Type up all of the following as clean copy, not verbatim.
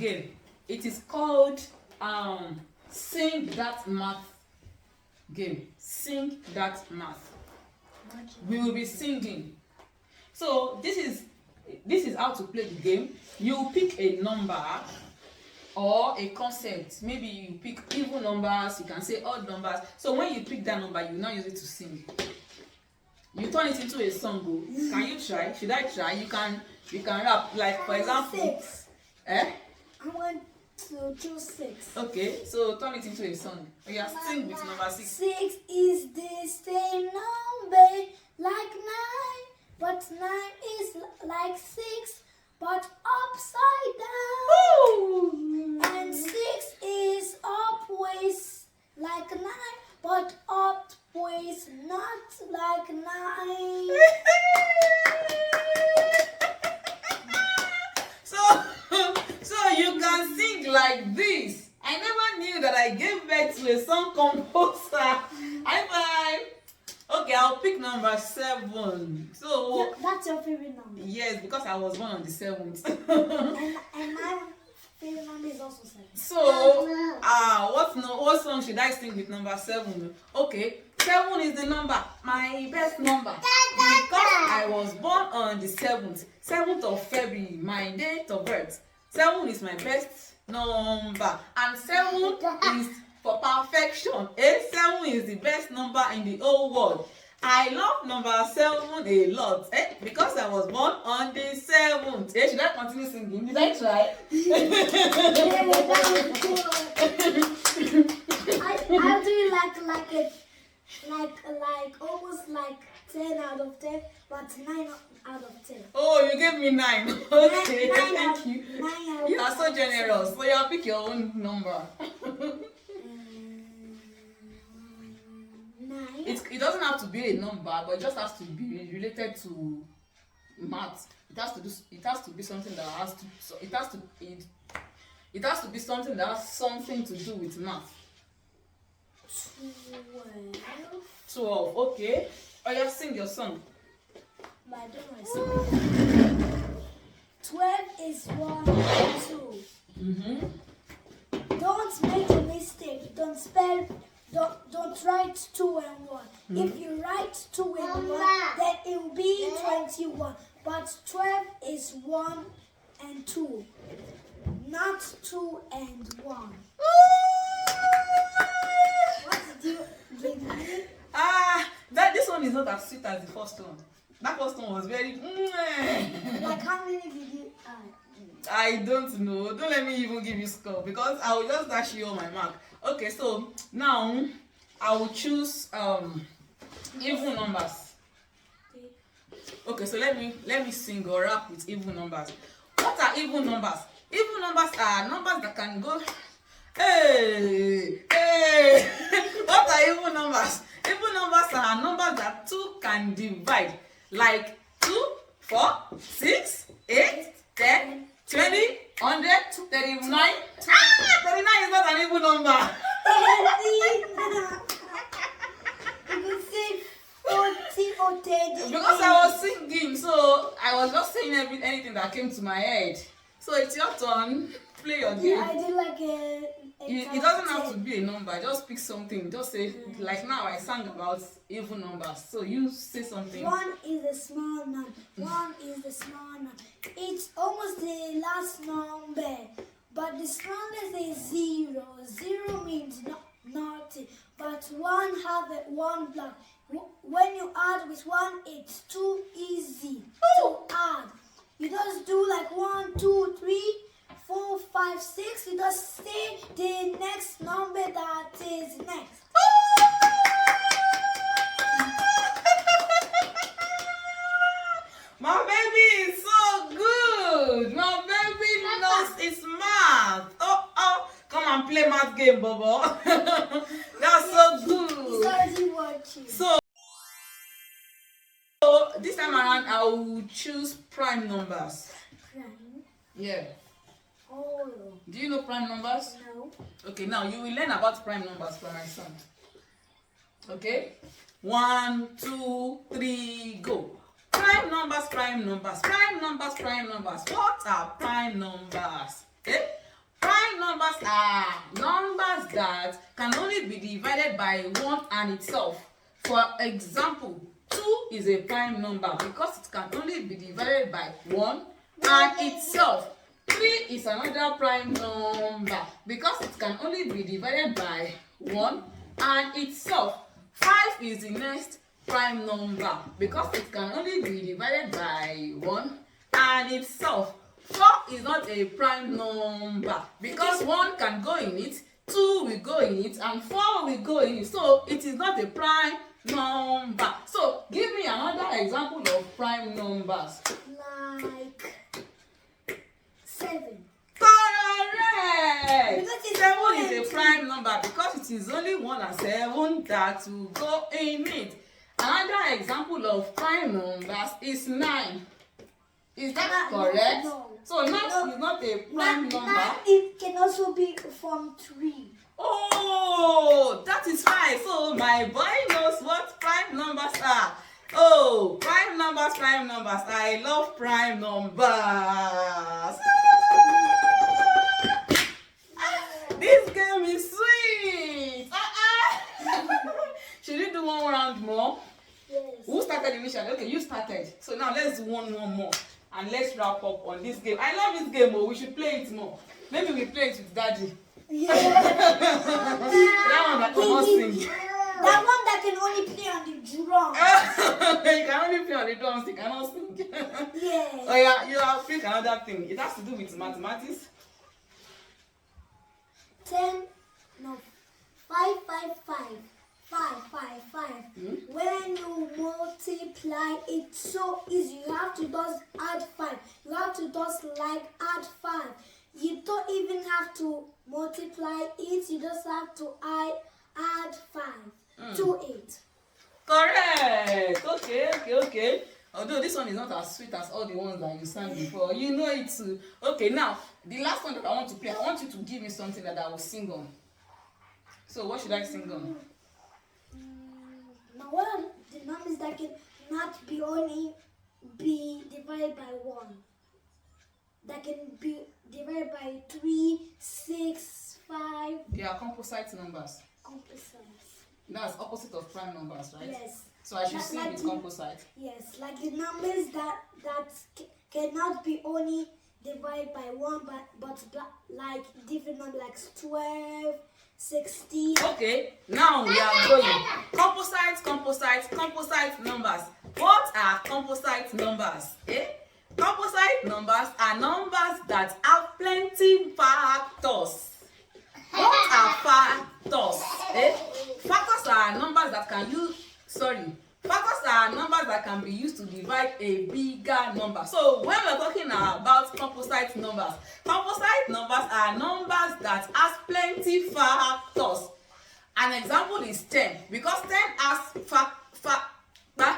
again. It is called Sing That Math game. Sing That Math. We will be singing. So this is how to play the game. You pick a number or a concept. Maybe you pick even numbers, you can say odd numbers. So when you pick that number, you now use it to sing. You turn it into a song. Can you try? Should I try? You can rap. Like for example, 6. I want to choose 6. Okay, so turn it into a song. You sing with number 6. 6 is the same number like 9, but 9 is like 6, but upside down. Ooh. And 6 is always like 9, but always not like 9. So you can sing like this. I never knew that I gave birth to a song composer. High five. Okay, I'll pick number 7. So that's your favorite number? Yes, because I was born on the 7th. and my favorite number is also 7. So what song should I sing with number 7? Okay, 7 is the number, my best number. Because I was born on the 7th of February, my date of birth. 7 is my best number, and 7 is for perfection. 7 is the best number in the whole world. I love number 7 a lot, because I was born on the 7th. Should I continue singing? Did I try? I'll do it like almost like 10 out of 10, but 9 out of 10. Oh, you gave me 9. Okay, nine thank you. 9 You are so generous. So you'll pick your own number. 9. It doesn't have to be a number, but it just has to be related to math. It has to be something that has to. So it has to be something that has something to do with math. 12. Okay. Oh, you sing your song. But I don't know my song. 12 is 1 and 2. Don't make a mistake. Don't write 2 and 1. If you write 2 and 1, then it will be 21. But 12 is 1 and 2, not 2 and 1. What did you give me? This one is not as sweet as the first one. That first one was very. Like how many did you add? I don't know. Don't let me even give you score because I will just dash you on my mark. Okay, so now I will choose even numbers. Okay, so let me sing or rap with even numbers. What are even numbers? Even numbers are numbers that can go. Hey. What are even numbers? Even numbers are numbers that 2 can divide, like 2, 4, 6, 8, 10, 20, 100, 39. 39 is not an even number. You could say 40 or 30. Because I was singing, so I was just saying anything that came to my head. So it's your turn. Play your game. Yeah, I did like a it doesn't have to be a number. Just pick something. Just say, like now I sang about even numbers. So you say something. 1 is a small number. 1 is the small number. It's almost the last number. But the smallest is 0. 0 means nothing. But 1 have a 1 block. When you add with 1, it's too easy to add. You just do like 1, 2, 3, 4, 5, 6. You just say the next number that is next. My baby is so good. My baby knows it's math. Oh, come and play math game, Bobo. That's so good. Sorry, watching. So this time around, I will choose prime numbers. Prime? Yeah. Oh. Do you know prime numbers? No. Okay, now you will learn about prime numbers from my son. Okay? 1, 2, 3, go. Prime numbers, prime numbers, prime numbers, prime numbers. What are prime numbers? Okay? are numbers that can only be divided by 1 and itself. For example, 2 is a prime number because it can only be divided by 1 and itself. 3 is another prime number because it can only be divided by 1 and itself. 5 is the next prime number because it can only be divided by 1 and itself. 4 is not a prime number because 1 can go in it, 2 will go in it, and 4 will go in it. So it is not a prime number. So give me another example of prime numbers. Like 7. Correct! Because 7 is a prime number because it is only 1 and 7 that will go in it. Another example of prime numbers is 9. Is that correct? No. So 9 is not a prime number. It can also be from 3. Oh, that is fine. So my boy knows what prime numbers are. Oh, prime numbers, prime numbers. I love prime numbers. This game is sweet. Should we do one round more? Yes. Who started initially? Okay, you started. So now let's do one more. And let's wrap up on this game. I love this game. Oh, we should play it more. Maybe we play it with Daddy. Yeah. That one that cannot sing. That one that can only play on the drum. You can only play on the drums. You cannot sing. Yes. Oh yeah, you have pick another thing. It has to do with mathematics. 10, no, 5, 5, 5. 5, 5, 5. When you multiply, it's so easy. You have to just add 5. You have to just like add 5. You don't even have to multiply it. You just have to add 5 to it. Correct. Okay. Although this one is not as sweet as all the ones that you sang before, you know it too. Okay, now the last one that I want to play, I want you to give me something that I will sing on. So what should I sing on? Now, what are the numbers that can not be only be divided by 1? That can be divided by 3, 6, 5. They are composite numbers. Composite. That's opposite of prime numbers, right? Yes. So I should sing with composite. Yes, like the numbers that cannot be only divided by 1, but like different numbers like 12, 16. Okay, now we are going. Composite numbers. What are composite numbers? Composite numbers are numbers that have plenty factors. What are factors? Factors are numbers that can factors are numbers that can be used to divide a bigger number. So when we're talking about composite numbers are numbers that has plenty factors. An example is 10 because 10 has 10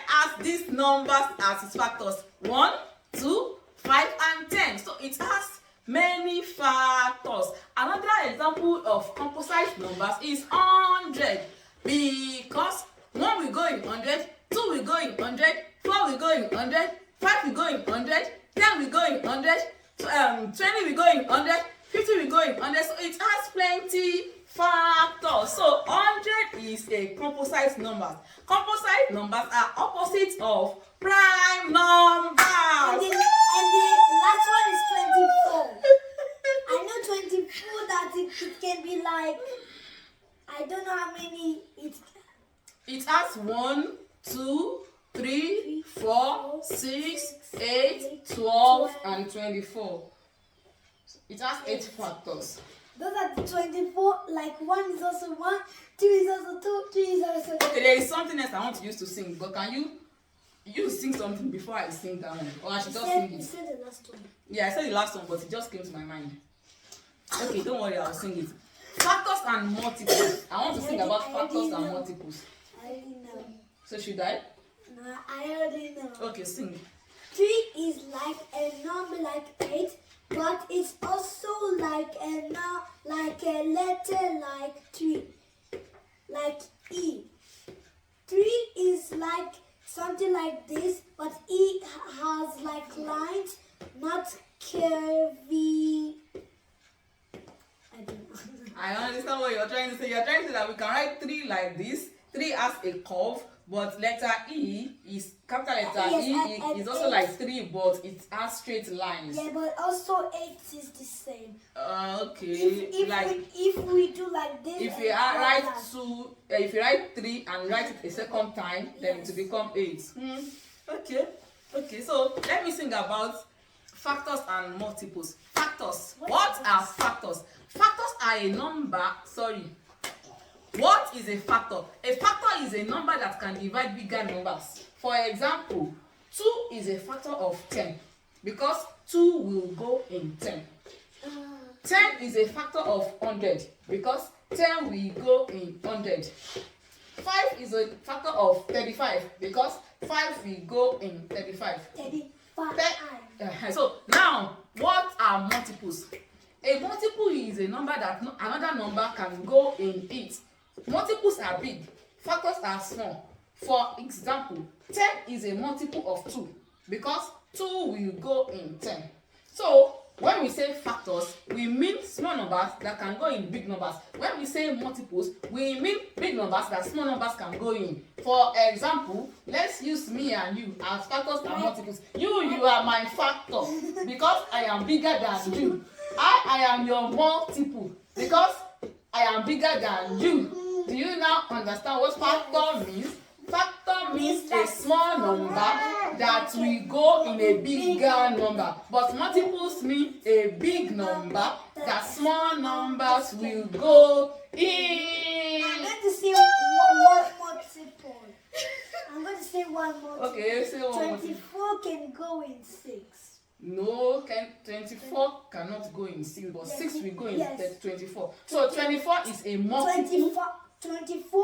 has these numbers as its factors: 1, 2, 5, and 10. So it has many factors. Another example of composite numbers is 100 because 1 will go in 100, 2 will go in 100, 4 will go in 100, 5 will go in 100, 10 will go in 100, 20 will go in 100, 50 will go in 100. So it has plenty factors. So 100 is a composite number. Composite numbers are opposites of prime numbers. And the last one is 24. I know 24 that it can be like, I don't know how many it has 1, 2, 3, 4, 6, 8, 12, and 24. It has 8 factors. Those are the 24, like 1 is also 1, 2 is also 2, 3 is also 2. Okay, there is something else I want to use to sing, but can you sing something before I sing that one? Or I should just sing it? You said the last one. Yeah, I said the last one, but it just came to my mind. Okay, don't worry, I'll sing it. Factors and multiples. I want to sing about factors and multiples. I already know. So should I? No, I already know. Okay, sing. 3 is like a number like 8, but it's also like a letter like 3, like E. 3 is like something like this, but E has like lines, not curvy. I understand what you're trying to say. You're trying to say that we can write 3 like this. 3 has a curve, but letter E is capital letter Yes, E and is also like 3, but it has straight lines. Yeah, but also 8 is the same. Okay. If we do like this, if you write 2, if you write 3 and write it a second time, then it will become 8. Okay. So let me think about factors and multiples. Factors. What are factors? Factors are a number. Sorry. What is a factor? A factor is a number that can divide bigger numbers. For example, 2 is a factor of 10 because 2 will go in 10. 10 is a factor of 100 because 10 will go in 100. 5 is a factor of 35 because 5 will go in 35. 35. So now, what are multiples? A multiple is a number that another number can go in it. Multiples are big, factors are small. For example, 10 is a multiple of 2 because 2 will go in 10. So when we say factors, we mean small numbers that can go in big numbers. When we say multiples, we mean big numbers that small numbers can go in. For example, let's use me and you as factors and multiples. You are my factor because I am bigger than you. I am your multiple because I am bigger than you. Do you now understand what factor means? Factor means a small number that will go in a bigger number. But multiples mean a big number that small numbers will go in. I'm going to say one multiple. I'm going to say one multiple. Okay, say one multiple. 24 can go in 6. No, 24 cannot go in 6, but 6 will go in 24. So 24 is a multiple. 24,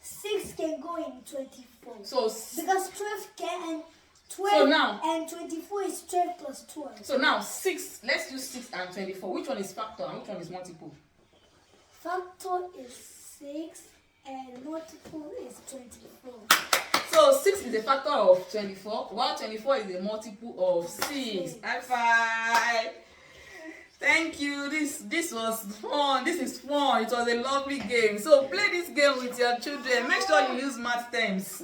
6 can go in 24. So because 12 can and 12 so now, and 24 is 12 plus 12. So now 6, let's use 6 and 24. Which one is factor and which one is multiple? Factor is 6 and multiple is 24. So 6 is a factor of 24, while 24 is a multiple of 6. High five! Thank you. This was fun. This is fun. It was a lovely game. So play this game with your children. Make sure you use math terms.